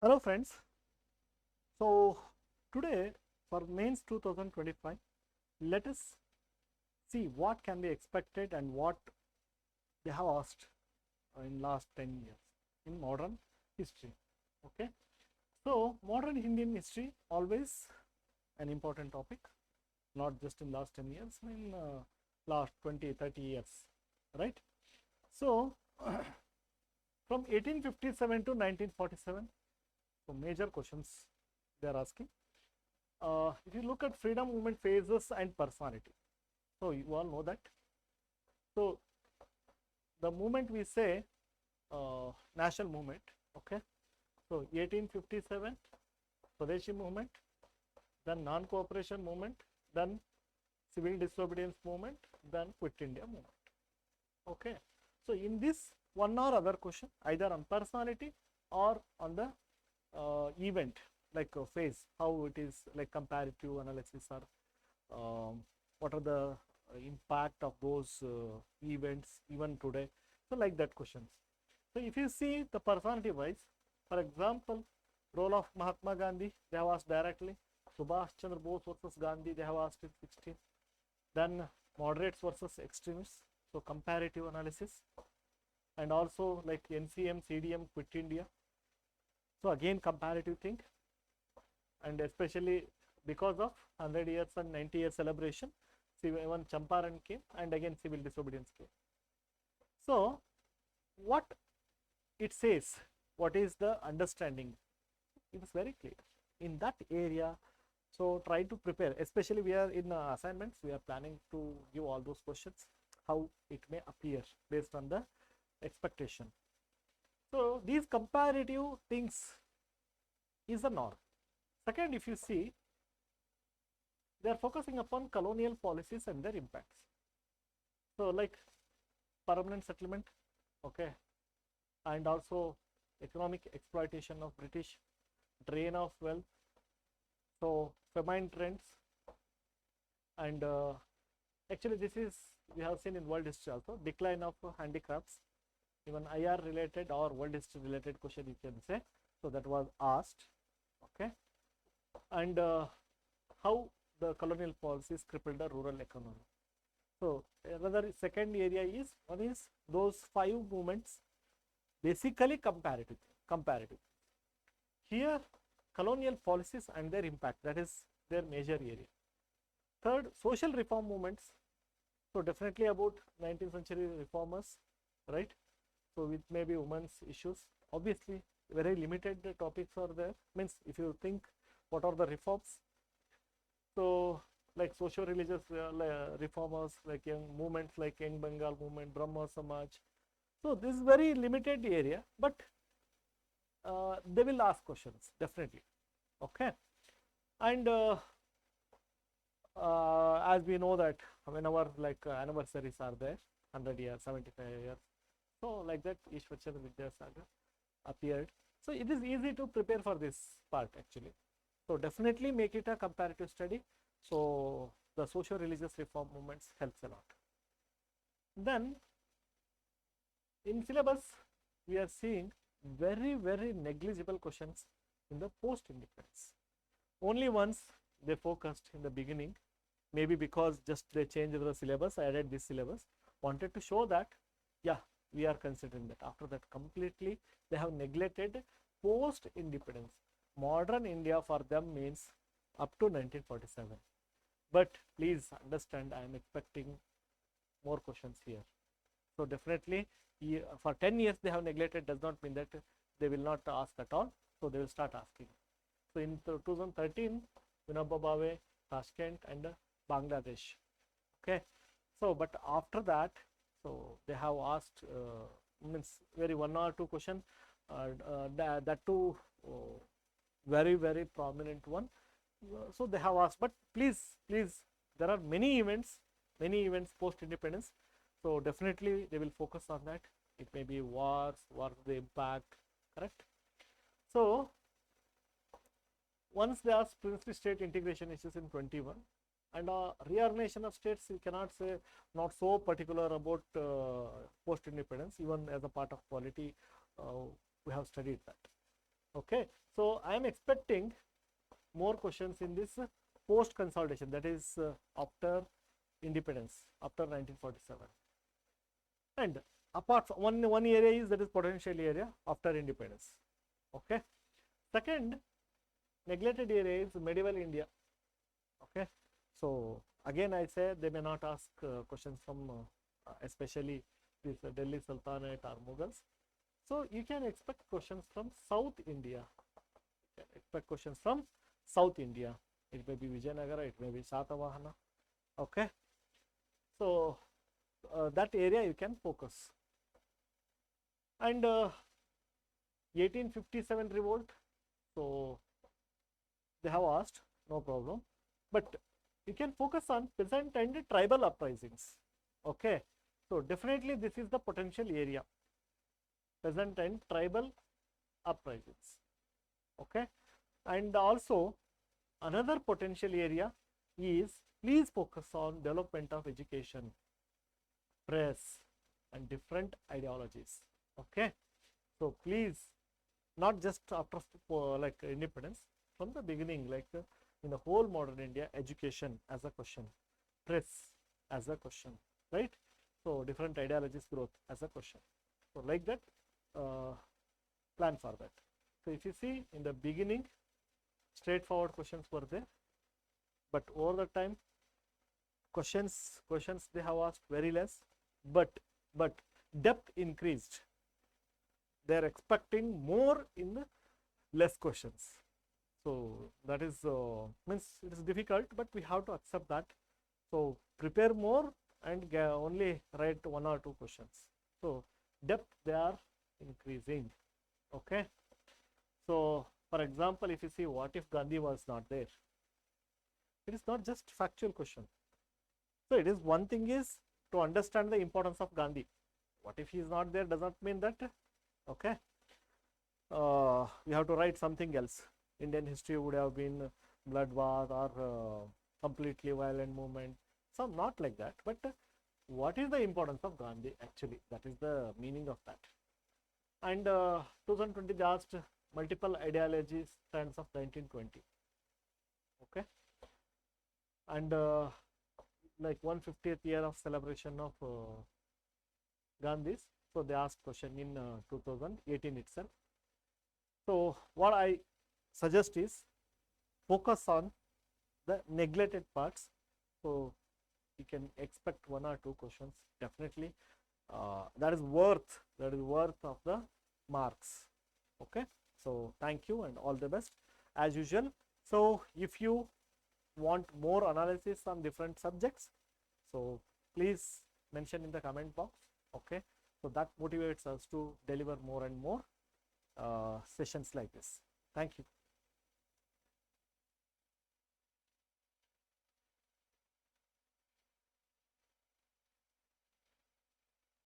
Hello friends. So today for mains 2025, let us see what can be expected and what they have asked in last 10 years in modern history. Okay. So modern Indian history always an important topic, not just in last 10 years, in last 20, 30 years, right? So from 1857 to 1947, so major questions they are asking. If you look at freedom movement phases and personality, so you all know that. So the movement we say national movement, okay. So 1857 Swadeshi movement, then non-cooperation movement, then civil disobedience movement, then Quit India movement. Okay. So in this one or other question, either on personality or on the event, like phase, how it is, like comparative analysis, or what are the impact of those events even today. So like that questions. So if you see the personality wise, for example, role of Mahatma Gandhi, they have asked directly. Subhash Chandra Bose versus Gandhi, they have asked in 16. Then moderates versus extremists, so comparative analysis, and also like NCM, CDM, Quit India. So again comparative thing, and especially because of 100 years and 90 year celebration, even Champaran came, and again civil disobedience came. So what it says, what is the understanding, it is very clear in that area. So try to prepare, especially we are in assignments, we are planning to give all those questions, how it may appear based on the expectation. So these comparative things is a norm. Second, if you see, they are focusing upon colonial policies and their impacts. So like permanent settlement, okay, and also economic exploitation of British, drain of wealth, so famine trends, and actually this is, we have seen in world history also, decline of handicrafts, even IR related or world history related question you can say. So that was asked, okay, and how the colonial policies crippled the rural economy. So another second area is, one is those five movements, basically comparative. Here colonial policies and their impact, that is their major area. Third, social reform movements, so definitely about 19th century reformers, right? So with maybe women's issues, obviously very limited topics are there, means if you think what are the reforms, so like socio-religious reformers, like young movements like Young Bengal movement, Brahma Samaj. So this is very limited area, but they will ask questions definitely, okay. And as we know that whenever like anniversaries are there, 100 years, 75 years, so like that Ishwar Vidyasagar appeared. So it is easy to prepare for this part actually. So definitely make it a comparative study. So the socio-religious reform movements helps a lot. Then in syllabus we are seeing very negligible questions in the post-independence. Only once they focused in the beginning, maybe because just they changed the syllabus, added this syllabus, wanted to show that, yeah, we are considering that. After that, completely they have neglected post independence. Modern India for them means up to 1947. But please understand, I am expecting more questions here. So definitely for 10 years they have neglected, does not mean that they will not ask at all. So they will start asking. So in 2013, Vinoba Bhave, Tashkent, and Bangladesh. Okay. So but after that, so they have asked means very one or two question, that too very prominent one. So they have asked, but please, there are many events post independence. So definitely they will focus on that. It may be wars, the impact, correct. So once they ask princely state integration issues in 21, and reorganization of states, you cannot say, not so particular about post independence, even as a part of polity, we have studied that. Okay, so I am expecting more questions in this post consolidation, that is after independence, after 1947. And apart from one area is, that is potential area after independence. Okay, second neglected area is medieval India. Okay, so again I say they may not ask questions from especially this Delhi Sultanate or Mughals. So you can expect questions from South India. You can expect questions from South India. It may be Vijayanagara, it may be Satavahana. Okay, so that area you can focus. And 1857 revolt, so they have asked, no problem, but you can focus on peasant and tribal uprisings. Okay, so definitely this is the potential area, peasant and tribal uprisings. Okay, and also another potential area is, please focus on development of education, press and different ideologies. Okay, so please, not just after like independence, from the beginning, like in the whole modern India, education as a question, press as a question, right? So different ideologies growth as a question. So like that, plan for that. So if you see, in the beginning straightforward questions were there, but over the time questions they have asked very less, but depth increased. They are expecting more in the less questions. So that is means it is difficult, but we have to accept that. So prepare more and only write 1 or 2 questions. So depth they are increasing. Okay, so for example, if you see, what if Gandhi was not there? It is not just factual question. So it is, one thing is to understand the importance of Gandhi. What if he is not there does not mean that, okay, we have to write something else. Indian history would have been bloodbath or completely violent movement. So not like that, but what is the importance of Gandhi actually? That is the meaning of that. And 2020 they asked multiple ideologies strands of 1920. Okay, and like 150th year of celebration of Gandhi's. So they asked question in 2018 itself. So what I suggest is, focus on the neglected parts. So you can expect 1 or 2 questions definitely. That is worth of the marks. Okay, so thank you and all the best as usual. So if you want more analysis on different subjects, so please mention in the comment box. Okay, so that motivates us to deliver more and more sessions like this. Thank you.